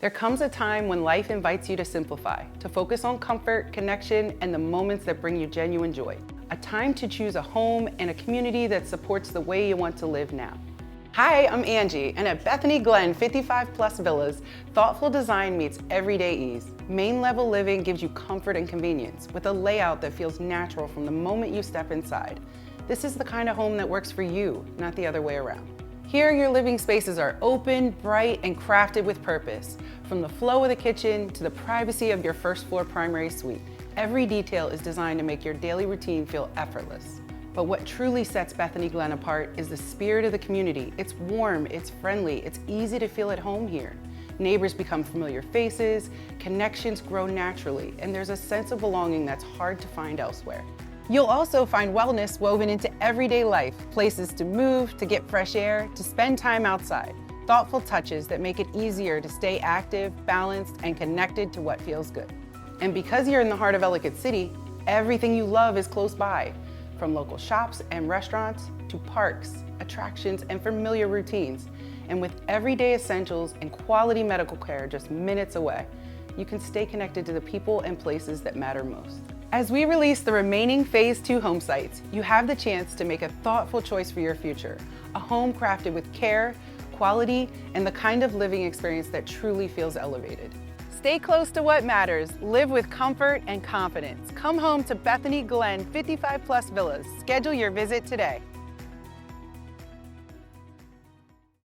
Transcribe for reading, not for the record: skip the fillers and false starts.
There comes a time when life invites you to simplify, to focus on comfort, connection, and the moments that bring you genuine joy. A time to choose a home and a community that supports the way you want to live now. Hi, I'm Angie, and at Bethany Glen 55 Plus Villas, thoughtful design meets everyday ease. Main level living gives you comfort and convenience with a layout that feels natural from the moment you step inside. This is the kind of home that works for you, not the other way around. Here, your living spaces are open, bright, and crafted with purpose. From the flow of the kitchen to the privacy of your first floor primary suite, every detail is designed to make your daily routine feel effortless. But what truly sets Bethany Glen apart is the spirit of the community. It's warm, it's friendly, it's easy to feel at home here. Neighbors become familiar faces, connections grow naturally, and there's a sense of belonging that's hard to find elsewhere. You'll also find wellness woven into everyday life, places to move, to get fresh air, to spend time outside. Thoughtful touches that make it easier to stay active, balanced, and connected to what feels good. And because you're in the heart of Ellicott City, everything you love is close by. From local shops and restaurants to parks, attractions, and familiar routines. And with everyday essentials and quality medical care just minutes away, you can stay connected to the people and places that matter most. As we release the remaining Phase 2 home sites, you have the chance to make a thoughtful choice for your future. A home crafted with care, quality, and the kind of living experience that truly feels elevated. Stay close to what matters, live with comfort and confidence. Come home to Bethany Glen 55 Plus Villas. Schedule your visit today.